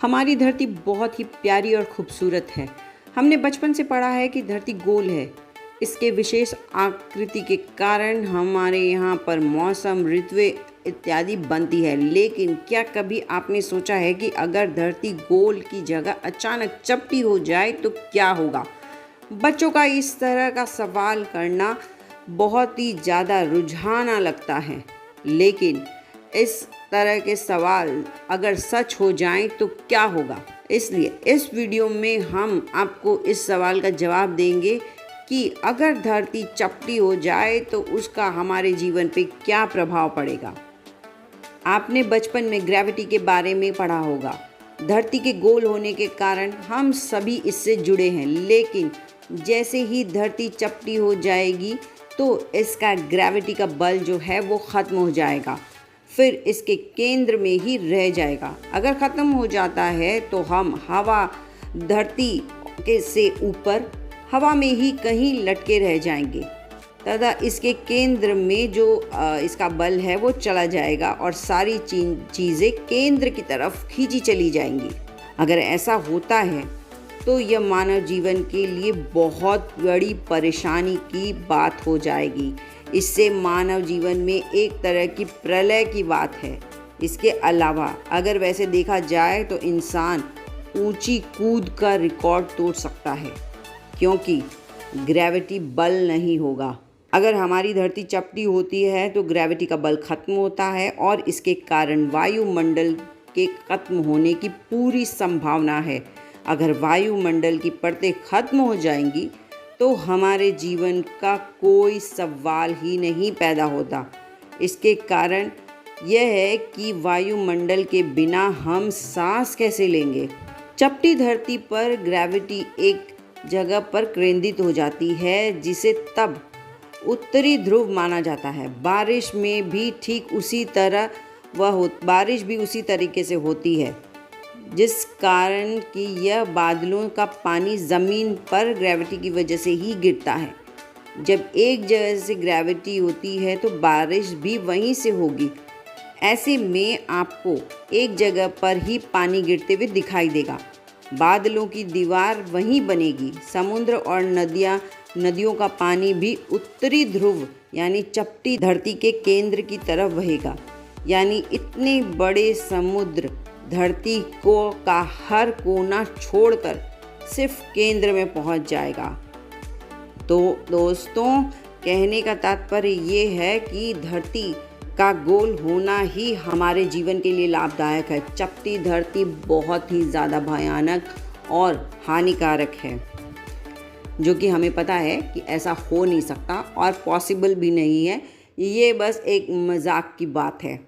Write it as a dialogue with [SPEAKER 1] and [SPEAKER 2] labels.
[SPEAKER 1] हमारी धरती बहुत ही प्यारी और खूबसूरत है। हमने बचपन से पढ़ा है कि धरती गोल है। इसके विशेष आकृति के कारण हमारे यहाँ पर मौसम, ऋतुएं इत्यादि बनती है। लेकिन क्या कभी आपने सोचा है कि अगर धरती गोल की जगह अचानक चपटी हो जाए तो क्या होगा? बच्चों का इस तरह का सवाल करना बहुत ही ज़्यादा रुझाना लगता है, लेकिन इस तरह के सवाल अगर सच हो जाएं तो क्या होगा? इसलिए इस वीडियो में हम आपको इस सवाल का जवाब देंगे कि अगर धरती चपटी हो जाए तो उसका हमारे जीवन पे क्या प्रभाव पड़ेगा। आपने बचपन में ग्रेविटी के बारे में पढ़ा होगा। धरती के गोल होने के कारण हम सभी इससे जुड़े हैं, लेकिन जैसे ही धरती चपटी हो जाएगी तो इसका ग्रेविटी का बल जो है वो ख़त्म हो जाएगा, फिर इसके केंद्र में ही रह जाएगा। अगर ख़त्म हो जाता है तो हम धरती के से ऊपर हवा में ही कहीं लटके रह जाएंगे तथा इसके केंद्र में जो इसका बल है वो चला जाएगा और सारी चीज़ें केंद्र की तरफ खींची चली जाएंगी। अगर ऐसा होता है तो यह मानव जीवन के लिए बहुत बड़ी परेशानी की बात हो जाएगी। इससे मानव जीवन में एक तरह की प्रलय की बात है। इसके अलावा अगर वैसे देखा जाए तो इंसान ऊंची कूद का रिकॉर्ड तोड़ सकता है, क्योंकि ग्रेविटी बल नहीं होगा। अगर हमारी धरती चपटी होती है तो ग्रेविटी का बल खत्म होता है और इसके कारण वायुमंडल के खत्म होने की पूरी संभावना है। अगर वायुमंडल की परतें खत्म हो जाएंगी तो हमारे जीवन का कोई सवाल ही नहीं पैदा होता। इसके कारण यह है कि वायुमंडल के बिना हम सांस कैसे लेंगे। चपटी धरती पर ग्रेविटी एक जगह पर केंद्रित हो जाती है, जिसे तब उत्तरी ध्रुव माना जाता है। बारिश में भी ठीक उसी तरह बारिश भी उसी तरीके से होती है, जिस कारण कि यह बादलों का पानी ज़मीन पर ग्रेविटी की वजह से ही गिरता है। जब एक जगह से ग्रेविटी होती है तो बारिश भी वहीं से होगी। ऐसे में आपको एक जगह पर ही पानी गिरते हुए दिखाई देगा। बादलों की दीवार वहीं बनेगी। समुद्र और नदियों का पानी भी उत्तरी ध्रुव यानी चपटी धरती के केंद्र की तरफ बहेगा। यानी इतने बड़े समुद्र धरती का हर कोना छोड़कर सिर्फ केंद्र में पहुंच जाएगा। तो दोस्तों, कहने का तात्पर्य ये है कि धरती का गोल होना ही हमारे जीवन के लिए लाभदायक है। चपटी धरती बहुत ही ज़्यादा भयानक और हानिकारक है, जो कि हमें पता है कि ऐसा हो नहीं सकता और पॉसिबल भी नहीं है। ये बस एक मजाक की बात है।